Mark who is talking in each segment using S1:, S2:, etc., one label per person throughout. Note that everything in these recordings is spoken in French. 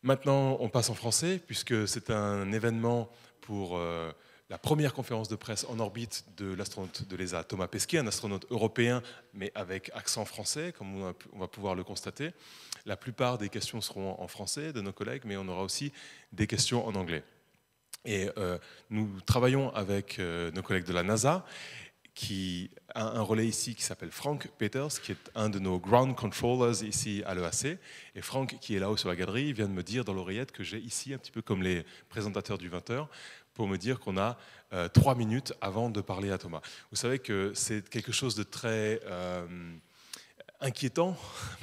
S1: Maintenant, on passe en français, puisque c'est un événement pour la première conférence de presse en orbite de l'astronaute de l'ESA, Thomas Pesquet, un astronaute européen, mais avec accent français, comme on va pouvoir le constater. La plupart des questions seront en français de nos collègues, mais on aura aussi des questions en anglais. Et nous travaillons avec nos collègues de la NASA, qui a un relais ici qui s'appelle Frank Peters, qui est un de nos ground controllers ici à l'EAC. Et Frank, qui est là-haut sur la galerie, vient de me dire dans l'oreillette que j'ai ici, un petit peu comme les présentateurs du 20h, pour me dire qu'on a 3 minutes avant de parler à Thomas. Vous savez que c'est quelque chose de très inquiétant,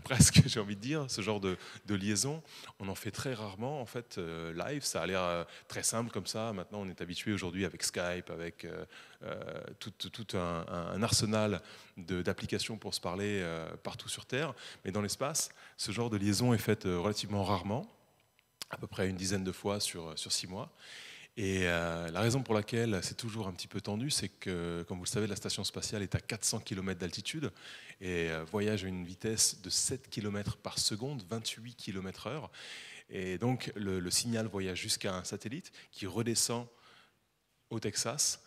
S1: presque, j'ai envie de dire, ce genre de liaison. On en fait très rarement, en fait, live. Ça a l'air très simple comme ça. Maintenant, on est habitué aujourd'hui avec Skype, avec tout un arsenal d'applications pour se parler partout sur Terre. Mais dans l'espace, ce genre de liaison est faite relativement rarement, à peu près une dizaine de fois sur 6 mois. Et la raison pour laquelle c'est toujours un petit peu tendu, c'est que, comme vous le savez, la station spatiale est à 400 km d'altitude et voyage à une vitesse de 7 km par seconde, 28 km/h. Et donc, le signal voyage jusqu'à un satellite qui redescend au Texas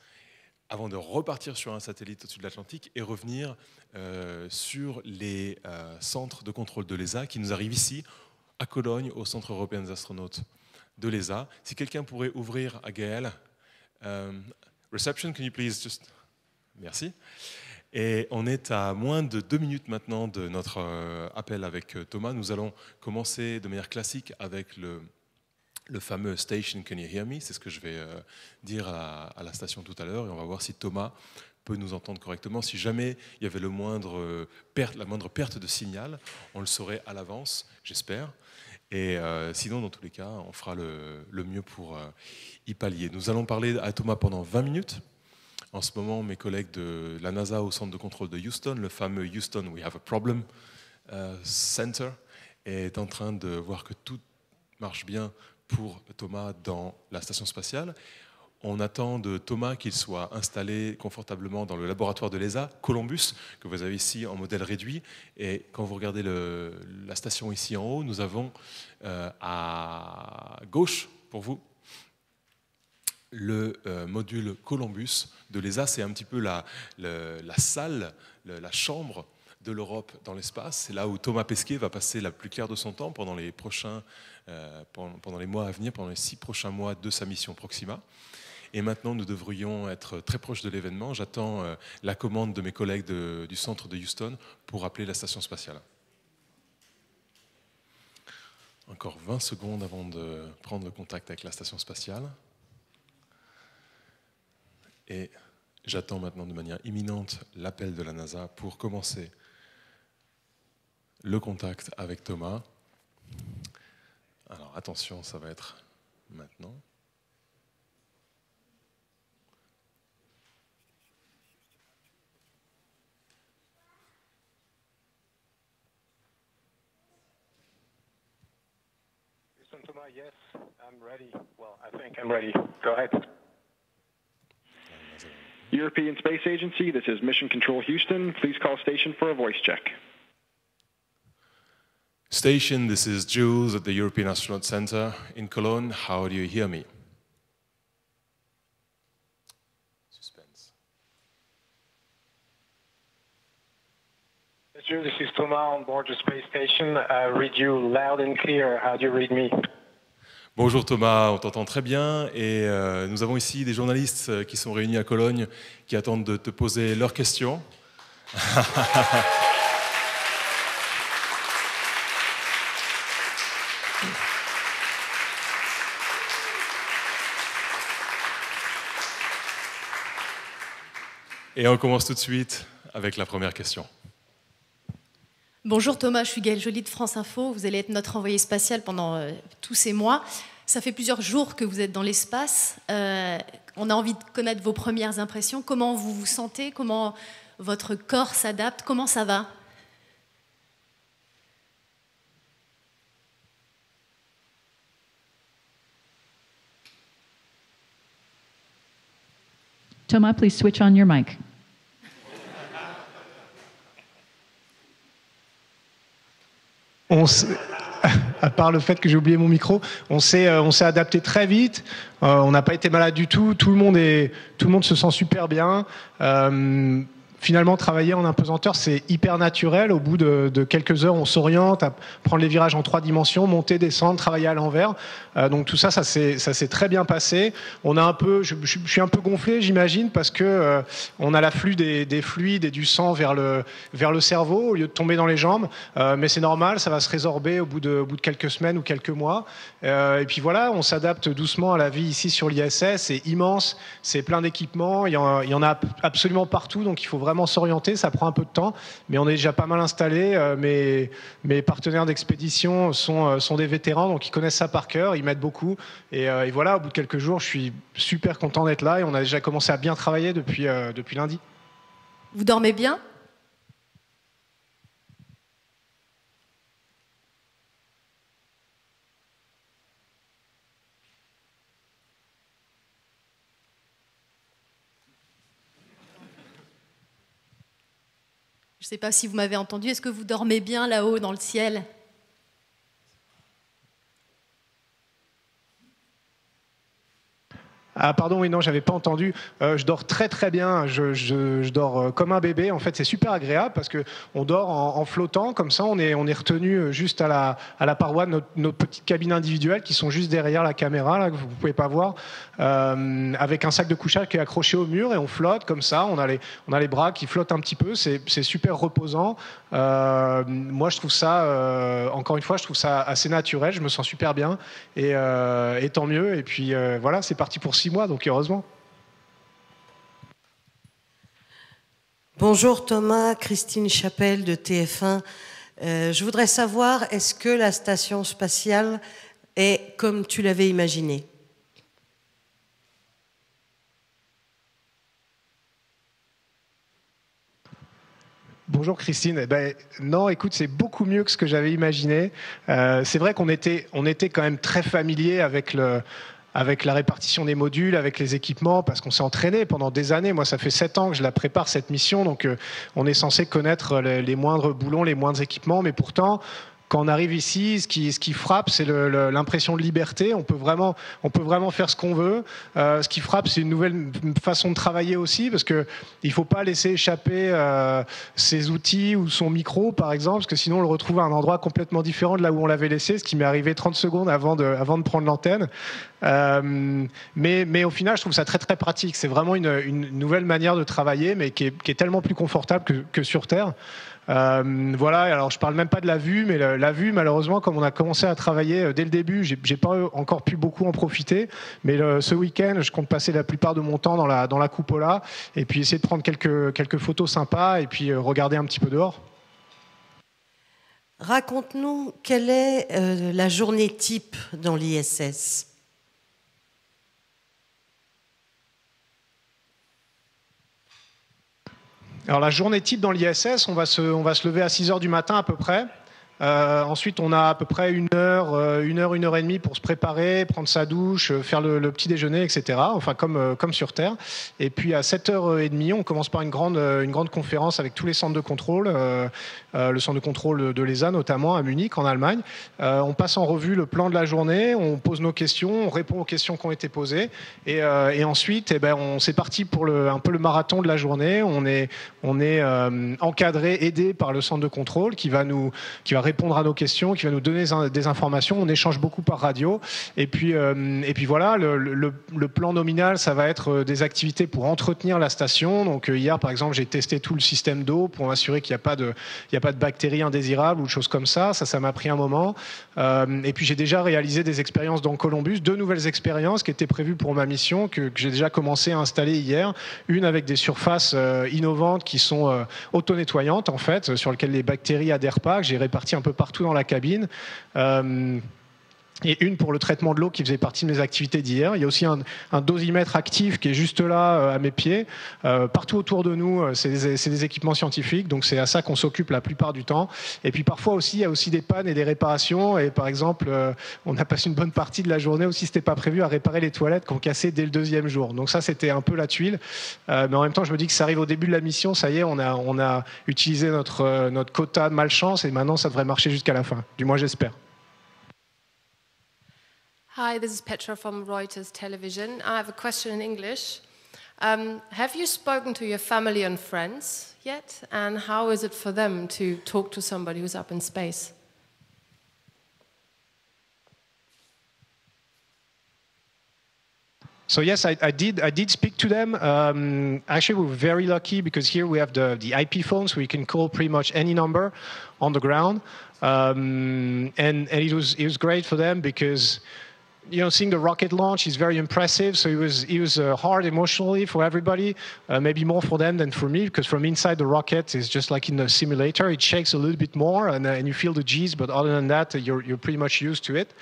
S1: avant de repartir sur un satellite au-dessus de l'Atlantique et revenir sur les centres de contrôle de l'ESA qui nous arrivent ici, à Cologne, au Centre européen des astronautes de l'ESA. Si quelqu'un pourrait ouvrir à Gaël. Reception, can you please just... Merci. Et on est à moins de 2 minutes maintenant de notre appel avec Thomas. Nous allons commencer de manière classique avec le fameux Station, can you hear me? C'est ce que je vais dire à la station tout à l'heure. Et on va voir si Thomas peut nous entendre correctement. Si jamais il y avait la moindre perte de signal, on le saurait à l'avance, j'espère. Et sinon, dans tous les cas, on fera le mieux pour y pallier. Nous allons parler à Thomas pendant 20 minutes. En ce moment, mes collègues de la NASA au centre de contrôle de Houston, le fameux Houston We Have a Problem Center, est en train de voir que tout marche bien pour Thomas dans la station spatiale. On attend de Thomas qu'il soit installé confortablement dans le laboratoire de l'ESA, Columbus, que vous avez ici en modèle réduit. Et quand vous regardez la station ici en haut, nous avons à gauche, pour vous, le module Columbus de l'ESA. C'est un petit peu la salle, la chambre de l'Europe dans l'espace. C'est là où Thomas Pesquet va passer la plus claire de son temps pendant les mois à venir, pendant les 6 prochains mois de sa mission Proxima. Et maintenant, nous devrions être très proches de l'événement. J'attends la commande de mes collègues du centre de Houston pour appeler la station spatiale. Encore 20 secondes avant de prendre contact avec la station spatiale. Et j'attends maintenant de manière imminente l'appel de la NASA pour commencer le contact avec Thomas. Alors attention, ça va être maintenant.
S2: Thomas, yes, I'm ready. Well, I think I'm ready. Go ahead. European Space Agency, this is Mission Control Houston. Please call station for a voice check.
S1: Station, this is Jules at the European Astronaut Center in Cologne. How do you hear me? Suspense.
S2: Jules, this is Thomas on board the space station. I read you loud and clear. How do you read me?
S1: Bonjour Thomas, on t'entend très bien et nous avons ici des journalistes qui sont réunis à Cologne qui attendent de te poser leurs questions. Et on commence tout de suite avec la première question.
S3: Bonjour Thomas, je suis Gaëlle Joly de France Info. Vous allez être notre envoyé spatial pendant tous ces mois. Ça fait plusieurs jours que vous êtes dans l'espace. On a envie de connaître vos premières impressions. Comment vous vous sentez? Comment votre corps s'adapte? Comment ça va?
S4: Thomas, please switch on your mic.
S5: On à part le fait que j'ai oublié mon micro, on s'est adapté très vite. On n'a pas été malade du tout. Tout le monde se sent super bien. Finalement, travailler en impesanteur, c'est hyper naturel. Au bout de quelques heures, on s'oriente à prendre les virages en 3 dimensions, monter, descendre, travailler à l'envers. Donc tout ça, ça s'est très bien passé. Je suis un peu gonflé, j'imagine, parce que on a l'afflux des fluides et du sang vers le cerveau au lieu de tomber dans les jambes. Mais c'est normal, ça va se résorber au bout de quelques semaines ou quelques mois. Et puis voilà, on s'adapte doucement à la vie ici sur l'ISS. C'est immense, c'est plein d'équipements. Il y en a absolument partout, donc il faut vraiment s'orienter, ça prend un peu de temps, mais on est déjà pas mal installé. Mes partenaires d'expédition sont des vétérans, donc ils connaissent ça par cœur, ils m'aident beaucoup. Et voilà, au bout de quelques jours, je suis super content d'être là et on a déjà commencé à bien travailler depuis lundi.
S3: Vous dormez bien ? Je ne sais pas si vous m'avez entendu. Est-ce que vous dormez bien là-haut dans le ciel ?
S5: Ah pardon, oui, non, j'avais pas entendu. Je dors très très bien. Je dors comme un bébé. En fait, c'est super agréable parce que on dort en flottant comme ça. On est retenu juste à la paroi de nos petites cabines individuelles qui sont juste derrière la caméra là, que vous pouvez pas voir, avec un sac de couchage qui est accroché au mur et on flotte comme ça. On a les bras qui flottent un petit peu. C'est super reposant. Moi, je trouve ça, encore une fois, je trouve ça assez naturel. Je me sens super bien et tant mieux. Et puis voilà, c'est parti pour 6 mois, donc heureusement.
S6: Bonjour Thomas, Christine Chapelle de TF1. Je voudrais savoir, est-ce que la station spatiale est comme tu l'avais imaginé ?
S5: Bonjour Christine. Non, écoute, c'est beaucoup mieux que ce que j'avais imaginé. C'est vrai qu'on était quand même très familier avec la répartition des modules, avec les équipements, parce qu'on s'est entraîné pendant des années. Moi, ça fait 7 ans que je la prépare, cette mission, donc on est censé connaître les moindres boulons, les moindres équipements, mais pourtant, quand on arrive ici, ce qui frappe, c'est l'impression de liberté. On peut vraiment faire ce qu'on veut. Ce qui frappe, c'est une nouvelle façon de travailler aussi, parce que il faut pas laisser échapper ses outils ou son micro, par exemple, parce que sinon on le retrouve à un endroit complètement différent de là où on l'avait laissé, ce qui m'est arrivé 30 secondes avant de prendre l'antenne. Mais au final, je trouve ça très très pratique. C'est vraiment une nouvelle manière de travailler, mais qui est tellement plus confortable que sur Terre. Voilà, alors je parle même pas de la vue, mais la vue, malheureusement, comme on a commencé à travailler dès le début, j'ai pas encore pu beaucoup en profiter, mais ce week-end, je compte passer la plupart de mon temps dans la cupola, et puis essayer de prendre quelques photos sympas, et puis regarder un petit peu dehors.
S6: Raconte-nous, quelle est la journée type dans l'ISS ?
S5: Alors la journée type dans l'ISS, on va se lever à 6h du matin à peu près. Ensuite, on a à peu près 1 heure et demie pour se préparer, prendre sa douche, faire le petit déjeuner, etc. Enfin, comme sur Terre. Et puis à 7h30, on commence par une grande conférence avec tous les centres de contrôle, le centre de contrôle de l'ESA notamment à Munich, en Allemagne. On passe en revue le plan de la journée, on pose nos questions, on répond aux questions qui ont été posées. Et ensuite, c'est parti pour un peu le marathon de la journée. On est encadré, aidé par le centre de contrôle qui va répondre à nos questions, qui va nous donner des informations. On échange beaucoup par radio. Et puis voilà, le plan nominal, ça va être des activités pour entretenir la station. Donc hier, par exemple, j'ai testé tout le système d'eau pour m'assurer qu'il n'y a pas de bactéries indésirables ou de choses comme ça. Ça m'a pris un moment. Et puis j'ai déjà réalisé des expériences dans Columbus, 2 nouvelles expériences qui étaient prévues pour ma mission, que j'ai déjà commencé à installer hier. Une avec des surfaces innovantes qui sont auto-nettoyantes, en fait, sur lesquelles les bactéries adhèrent pas, que j'ai réparties un peu partout dans la cabine. Et une pour le traitement de l'eau qui faisait partie de mes activités d'hier. Il y a aussi un dosimètre actif qui est juste là à mes pieds. Partout autour de nous, c'est des équipements scientifiques, donc c'est à ça qu'on s'occupe la plupart du temps. Et puis parfois aussi, il y a aussi des pannes et des réparations. Et par exemple, on a passé une bonne partie de la journée aussi, c'était pas prévu, à réparer les toilettes qu'on cassait dès le 2e jour. Donc ça, c'était un peu la tuile. Mais en même temps, je me dis que ça arrive au début de la mission. Ça y est, on a utilisé notre quota de malchance et maintenant, ça devrait marcher jusqu'à la fin. Du moins, j'espère.
S7: Hi, this is Petra from Reuters Television. I have a question in English. Have you spoken to your family and friends yet? And how is it for them to talk to somebody who's up in space?
S5: So yes, I did speak to them. Actually, we're very lucky because here we have the IP phone, so we can call pretty much any number on the ground. And it was great for them because, you know, seeing the rocket launch is very impressive. So it was hard emotionally for everybody, maybe more for them than for me, because from inside the rocket is just like in the simulator. It shakes a little bit more, and you feel the G's. But other than that, you're pretty much used to it.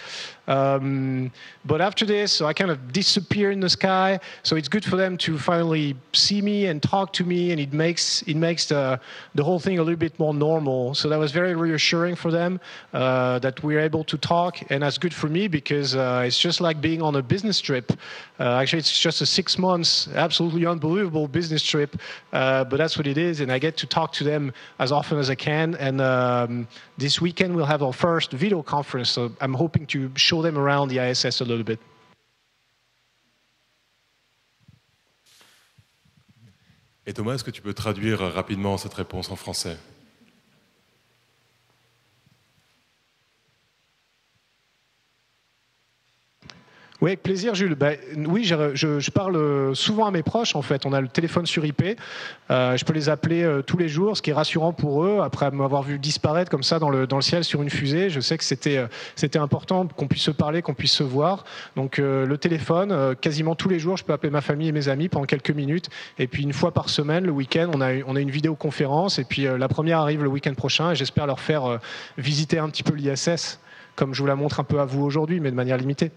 S5: But after this, so I kind of disappear in the sky. So it's good for them to finally see me and talk to me, and it makes the whole thing a little bit more normal. So that was very reassuring for them that we're able to talk, and that's good for me because it's just like being on a business trip. Actually, it's just a 6 months, absolutely unbelievable business trip, but that's what it is, and I get to talk to them as often as I can. And this weekend we'll have our first video conference, so I'm hoping to show them around the ISS a little bit.
S1: Et Thomas, est-ce que tu peux traduire rapidement cette réponse en français?
S5: Oui, avec plaisir, Jules. Oui, je parle souvent à mes proches, en fait. On a le téléphone sur IP. Je peux les appeler tous les jours, ce qui est rassurant pour eux. Après m'avoir vu disparaître comme ça dans le ciel sur une fusée, je sais que c'était important qu'on puisse se parler, qu'on puisse se voir. Donc le téléphone, quasiment tous les jours, je peux appeler ma famille et mes amis pendant quelques minutes. Et puis une fois par semaine, le week-end, on a une vidéoconférence. Et puis la première arrive le week-end prochain. Et j'espère leur faire visiter un petit peu l'ISS, comme je vous la montre un peu à vous aujourd'hui, mais de manière limitée.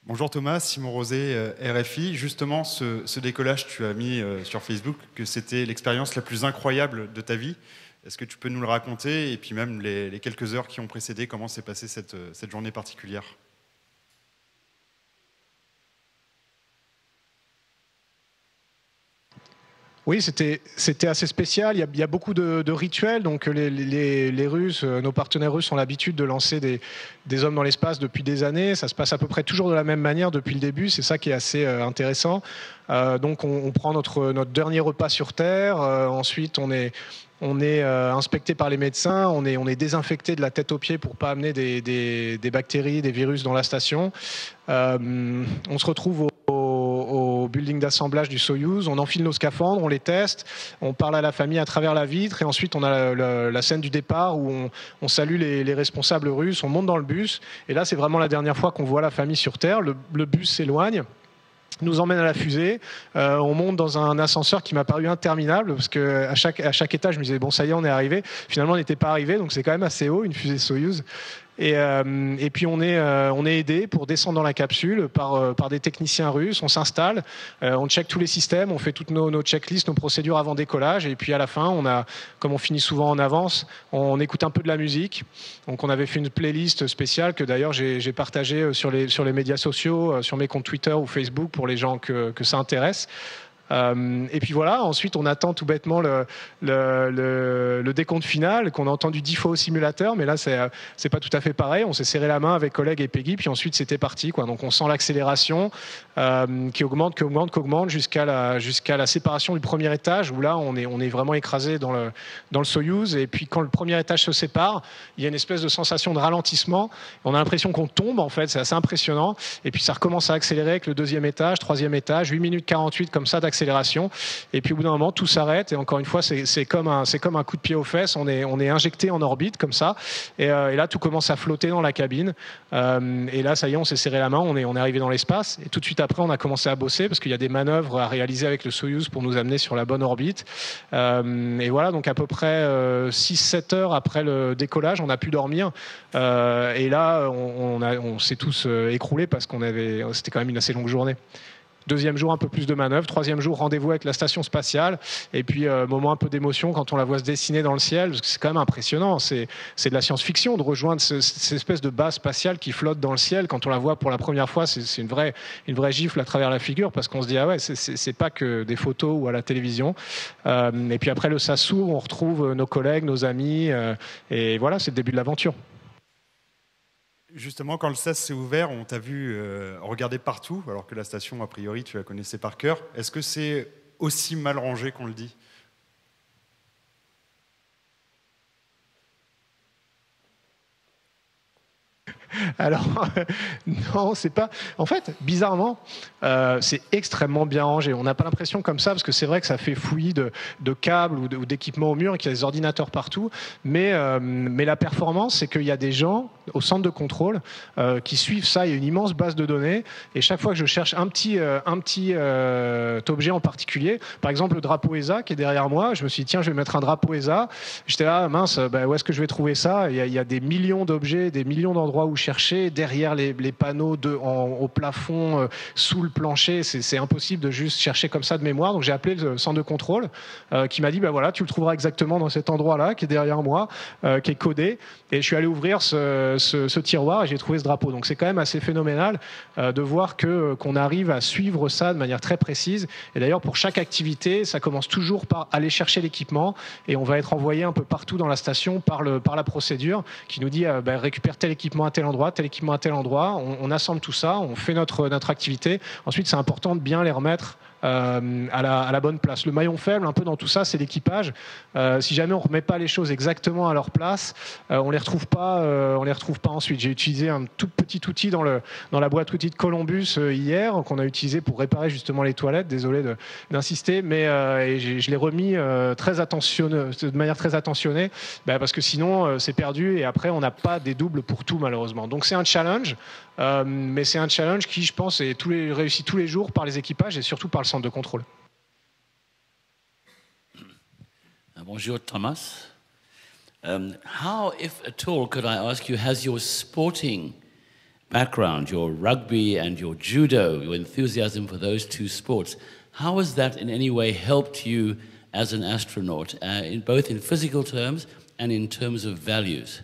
S8: Bonjour Thomas, Simon Rosé, RFI. Justement, ce décollage, tu as mis sur Facebook que c'était l'expérience la plus incroyable de ta vie. Est-ce que tu peux nous le raconter? Et puis même les quelques heures qui ont précédé, comment s'est passée cette journée particulière?
S5: Oui, c'était assez spécial. Il y a beaucoup de rituels. Donc les Russes, nos partenaires russes ont l'habitude de lancer des hommes dans l'espace depuis des années. Ça se passe à peu près toujours de la même manière depuis le début. C'est ça qui est assez intéressant. Donc on prend notre dernier repas sur Terre. Ensuite, on est inspecté par les médecins. On est désinfecté de la tête aux pieds pour pas amener des bactéries, des virus dans la station. On se retrouve au building d'assemblage du Soyouz, on enfile nos scaphandres, on les teste, on parle à la famille à travers la vitre, et ensuite on a la scène du départ où on salue les responsables russes, on monte dans le bus, et là c'est vraiment la dernière fois qu'on voit la famille sur Terre. Le bus s'éloigne, nous emmène à la fusée, on monte dans un ascenseur qui m'a paru interminable, parce qu'à chaque étage je me disais bon ça y est on est arrivé, finalement on n'était pas arrivé, donc c'est quand même assez haut, une fusée Soyouz. Et puis on est aidé pour descendre dans la capsule par des techniciens russes. On s'installe, on check tous les systèmes, on fait toutes nos checklists, nos procédures avant décollage. Et puis à la fin, comme on finit souvent en avance, on écoute un peu de la musique. Donc on avait fait une playlist spéciale que d'ailleurs j'ai partagée sur les médias sociaux, sur mes comptes Twitter ou Facebook pour les gens que ça intéresse. Et puis voilà, ensuite on attend tout bêtement le décompte final qu'on a entendu 10 fois au simulateur, mais là c'est pas tout à fait pareil. On s'est serré la main avec Oleg et Peggy, puis ensuite c'était parti, quoi. Donc on sent l'accélération qui augmente jusqu'à la séparation du premier étage, où là on est vraiment écrasé dans le Soyouz. Et puis quand le premier étage se sépare, il y a une espèce de sensation de ralentissement. On a l'impression qu'on tombe, en fait, c'est assez impressionnant. Et puis ça recommence à accélérer avec le deuxième étage, troisième étage, 8 minutes 48 comme ça d'accélération. Et puis au bout d'un moment tout s'arrête, et encore une fois c'est comme un coup de pied aux fesses. On est injecté en orbite comme ça, et là tout commence à flotter dans la cabine, et là ça y est, on s'est serré la main, on est arrivé dans l'espace, et tout de suite après on a commencé à bosser parce qu'il y a des manœuvres à réaliser avec le Soyouz pour nous amener sur la bonne orbite, et voilà, donc à peu près 6-7 heures après le décollage on a pu dormir, et là on s'est tous écroulés parce c'était quand même une assez longue journée. Deuxième jour, un peu plus de manœuvres. Troisième jour, rendez-vous avec la station spatiale. Et puis, moment un peu d'émotion quand on la voit se dessiner dans le ciel, parce que c'est quand même impressionnant. C'est de la science-fiction de rejoindre cette espèce de base spatiale qui flotte dans le ciel. Quand on la voit pour la première fois, c'est une vraie gifle à travers la figure, parce qu'on se dit, ah ouais, c'est pas que des photos ou à la télévision. Et puis après le Sassou, on retrouve nos collègues, nos amis. Et voilà, c'est le début de l'aventure.
S8: Justement, quand le SAS s'est ouvert, on t'a vu regarder partout, alors que la station, a priori, tu la connaissais par cœur. Est-ce que c'est aussi mal rangé qu'on le dit ?
S5: Alors, non, c'est pas. En fait, bizarrement, c'est extrêmement bien rangé. On n'a pas l'impression comme ça, parce que c'est vrai que ça fait fouillis de câbles ou d'équipements au mur et qu'il y a des ordinateurs partout. Mais la performance, c'est qu'il y a des gens au centre de contrôle qui suivent ça. Il y a une immense base de données. Et chaque fois que je cherche un petit objet en particulier, par exemple le drapeau ESA qui est derrière moi, je me suis dit, tiens, je vais mettre un drapeau ESA. J'étais là, mince, où est-ce que je vais trouver ça ? Il y a des millions d'objets, des millions d'endroits où chercher, derrière les panneaux au plafond, sous le plancher. C'est impossible de juste chercher comme ça de mémoire. Donc j'ai appelé le centre de contrôle qui m'a dit, voilà, tu le trouveras exactement dans cet endroit-là, qui est derrière moi, qui est codé. Et je suis allé ouvrir ce tiroir et j'ai trouvé ce drapeau. Donc c'est quand même assez phénoménal de voir qu'on arrive à suivre ça de manière très précise. Et d'ailleurs, pour chaque activité, ça commence toujours par aller chercher l'équipement et on va être envoyé un peu partout dans la station par la procédure qui nous dit récupère tel équipement à tel endroit, tel équipement à tel endroit. On assemble tout ça, on fait notre activité. Ensuite, c'est important de bien les remettre à la bonne place. Le maillon faible, un peu dans tout ça, c'est l'équipage. Si jamais on remet pas les choses exactement à leur place, on les retrouve pas ensuite. J'ai utilisé un tout petit outil dans la boîte outil de Columbus hier qu'on a utilisé pour réparer justement les toilettes. Désolé d'insister, mais je l'ai remis de manière très attentionnée, parce que sinon c'est perdu et après on n'a pas des doubles pour tout malheureusement. Donc c'est un challenge. Mais c'est un challenge qui, je pense, est réussi tous les jours par les équipages et surtout par le centre de contrôle.
S9: Bonjour Thomas. How, if at all, could I ask you, has your sporting background, your rugby and your judo, your enthusiasm for those two sports, how has that in any way helped you as an astronaut, both in physical terms and in terms of values?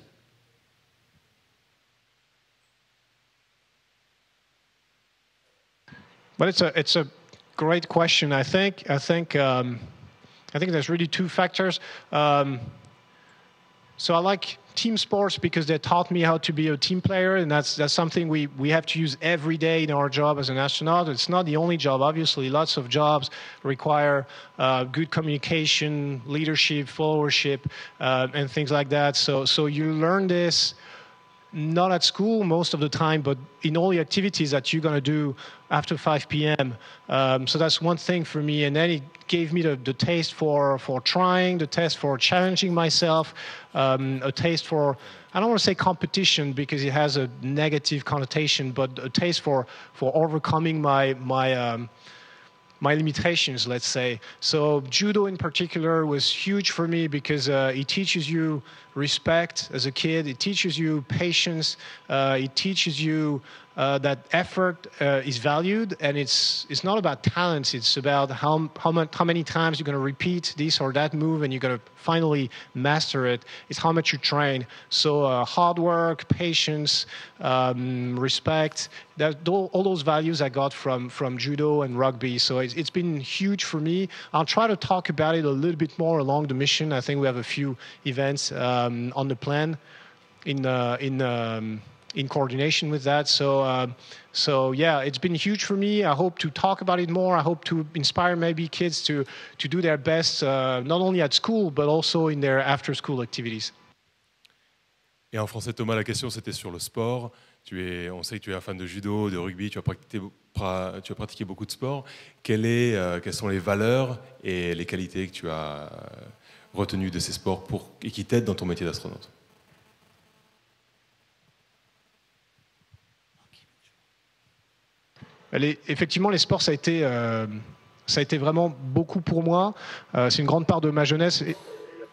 S5: Well, it's a great question. I think there's really two factors. So I like team sports because they taught me how to be a team player, and that's something we have to use every day in our job as an astronaut. It's not the only job, obviously. Lots of jobs require good communication, leadership, followership, and things like that. So you learn this not at school most of the time, but in all the activities that you're going to do after 5 p.m. So that's one thing for me. And then it gave me the taste for trying, the taste for challenging myself, a taste for, I don't want to say competition because it has a negative connotation, but a taste for overcoming my limitations, let's say. So judo in particular was huge for me because it teaches you respect as a kid. It teaches you patience. It teaches you that effort is valued, and it's not about talents. It's about how many times you're going to repeat this or that move, and you're going to finally master it. It's how much you train. So hard work, patience, respect. All those values I got from judo and rugby. So it's been huge for me. I'll try to talk about it a little bit more along the mission. I think we have a few events on the plan in coordination with that. So yeah, it's been huge for me. I hope to talk about it more. I hope to inspire maybe kids to do their best, not only at school, but also in their after-school activities.
S1: Et en français, Thomas, la question c'était sur le sport. On sait que tu es un fan de judo, de rugby, tu as pratiqué beaucoup de sports. Quelles sont les valeurs et les qualités que tu as retenues de ces sports et qui t'aident dans ton métier d'astronaute?
S5: Effectivement, les sports, ça a été vraiment beaucoup pour moi. C'est une grande part de ma jeunesse.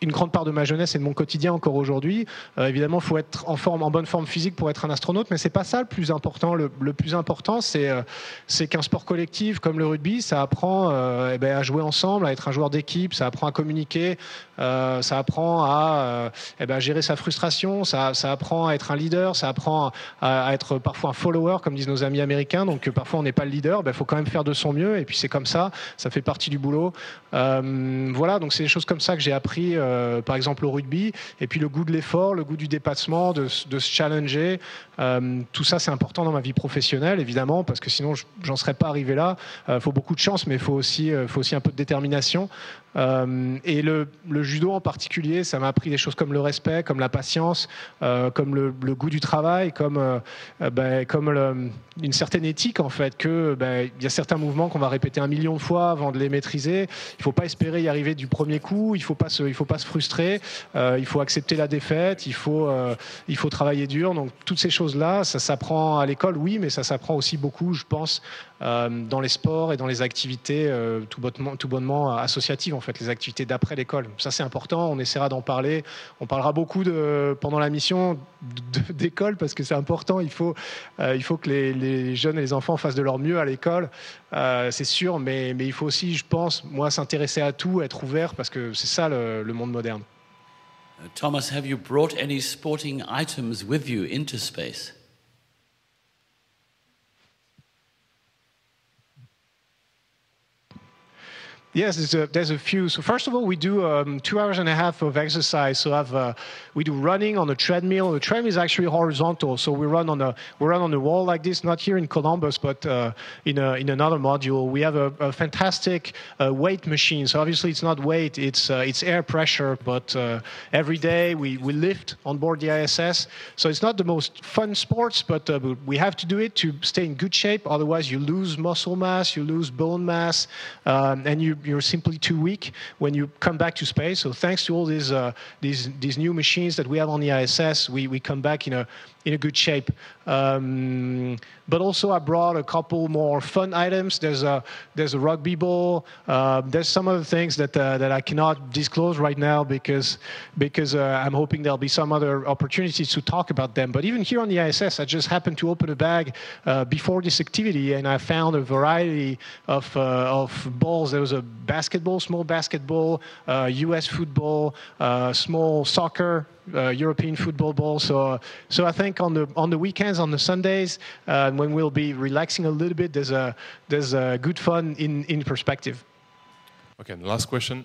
S5: Une grande part de ma jeunesse et de mon quotidien encore aujourd'hui. Évidemment, il faut être en bonne forme physique pour être un astronaute, mais c'est pas ça le plus important. Le plus important, c'est qu'un sport collectif comme le rugby, ça apprend à jouer ensemble, à être un joueur d'équipe, ça apprend à communiquer, ça apprend à gérer sa frustration, ça apprend à être un leader, ça apprend à être parfois un follower, comme disent nos amis américains. Donc parfois on n'est pas le leader, faut quand même faire de son mieux. Et puis c'est comme ça fait partie du boulot. Voilà, donc c'est des choses comme ça que j'ai appris par exemple au rugby, et puis le goût de l'effort, le goût du dépassement, de se challenger. Tout ça, c'est important dans ma vie professionnelle, évidemment, parce que sinon, j'en serais pas arrivé là. Il faut beaucoup de chance, mais il faut aussi un peu de détermination. Et le judo en particulier, ça m'a appris des choses comme le respect, comme la patience, comme le goût du travail, comme une certaine éthique en fait, que il y a certains mouvements qu'on va répéter 1 million de fois avant de les maîtriser. Il faut pas espérer y arriver du premier coup, il faut pas se frustrer, il faut accepter la défaite, il faut travailler dur. Donc toutes ces choses-là, ça s'apprend à l'école, oui, mais ça s'apprend aussi beaucoup, je pense, dans les sports et dans les activités tout bonnement associatives, en fait, les activités d'après l'école. Ça, c'est important, on essaiera d'en parler. On parlera beaucoup pendant la mission d'école, parce que c'est important. Il faut que les jeunes et les enfants fassent de leur mieux à l'école, c'est sûr, mais il faut aussi, je pense, moi, s'intéresser à tout, être ouvert, parce que c'est ça le monde moderne.
S9: Thomas, have you brought any sporting items with you into space?
S5: Yes, there's a few. So first of all, we do 2 hours and a half of exercise. So we do running on a treadmill. The treadmill is actually horizontal, so we run on a wall like this. Not here in Columbus, but in another module. We have a fantastic weight machine. So obviously it's not weight, it's air pressure. But every day we lift on board the ISS. So it's not the most fun sports, but we have to do it to stay in good shape. Otherwise, you lose muscle mass, you lose bone mass, and you're simply too weak when you come back to space. So thanks to all these new machines that we have on the ISS, we come back in a good shape. But also I brought a couple more fun items. There's a rugby ball. There's some other things that I cannot disclose right now because I'm hoping there'll be some other opportunities to talk about them. But even here on the ISS, I just happened to open a bag before this activity, and I found a variety of balls. There was a small basketball, US football, small soccer, European football ball. So I think on the weekends, on the Sundays, when we'll be relaxing a little bit, there's a good fun in perspective.
S1: Okay, the last question.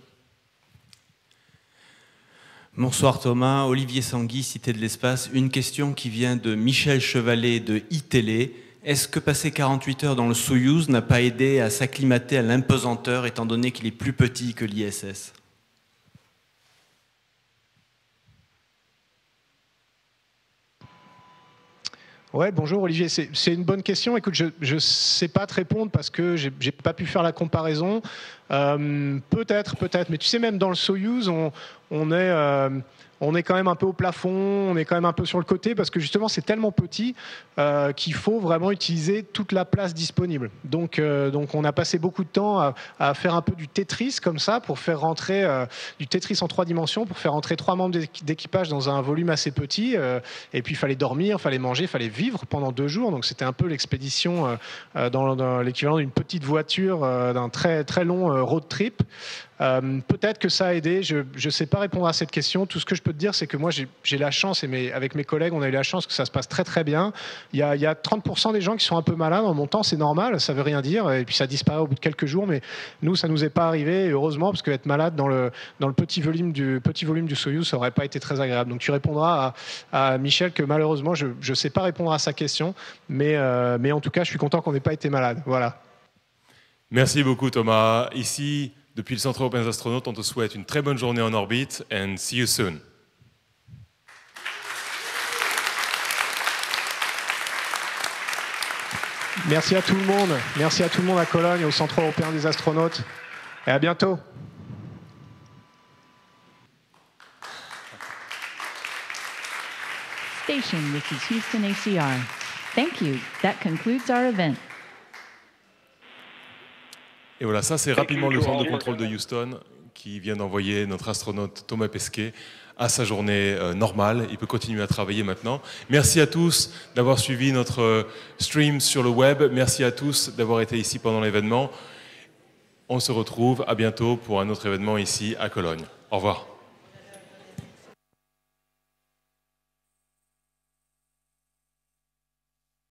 S10: Bonsoir Thomas, Olivier Sanguy, Cité de l'Espace. Une question qui vient de Michel Chevalet de iTélé. Est-ce que passer 48 heures dans le Soyouz n'a pas aidé à s'acclimater à l'impesanteur, étant donné qu'il est plus petit que l'ISS ?
S5: Ouais, bonjour Olivier, c'est une bonne question. Écoute, je ne sais pas te répondre parce que j'ai pas pu faire la comparaison. Peut-être, mais tu sais, même dans le Soyouz, on est quand même un peu au plafond, on est quand même un peu sur le côté parce que justement c'est tellement petit qu'il faut vraiment utiliser toute la place disponible. Donc on a passé beaucoup de temps à faire un peu du Tetris comme ça pour faire rentrer du Tetris en 3 dimensions pour faire rentrer 3 membres d'équipage dans un volume assez petit. Et puis il fallait dormir, il fallait manger, il fallait vivre pendant 2 jours. Donc c'était un peu l'expédition dans l'équivalent d'une petite voiture, d'un très très long road trip. Peut-être que ça a aidé, je ne sais pas répondre à cette question. Tout ce que je peux te dire, c'est que moi j'ai la chance, et avec mes collègues, on a eu la chance que ça se passe très très bien. Il y a 30% des gens qui sont un peu malades en montant, c'est normal, ça veut rien dire, et puis ça disparaît au bout de quelques jours, mais nous ça nous est pas arrivé, heureusement, parce qu'être malade dans le petit volume du Soyouz, ça aurait pas été très agréable. Donc tu répondras à Michel que malheureusement je ne sais pas répondre à sa question, mais en tout cas je suis content qu'on n'ait pas été malade. Voilà.
S1: Merci beaucoup Thomas. Ici, depuis le Centre européen des astronautes, on te souhaite une très bonne journée en orbite and see you soon.
S5: Merci à tout le monde. Merci à tout le monde à Cologne, au Centre européen des astronautes. Et à bientôt.
S4: Station, this is Houston ACR. Thank you. That concludes our event.
S1: Et voilà, ça c'est rapidement le centre de contrôle de Houston qui vient d'envoyer notre astronaute Thomas Pesquet à sa journée normale. Il peut continuer à travailler maintenant. Merci à tous d'avoir suivi notre stream sur le web. Merci à tous d'avoir été ici pendant l'événement. On se retrouve à bientôt pour un autre événement ici à Cologne. Au revoir.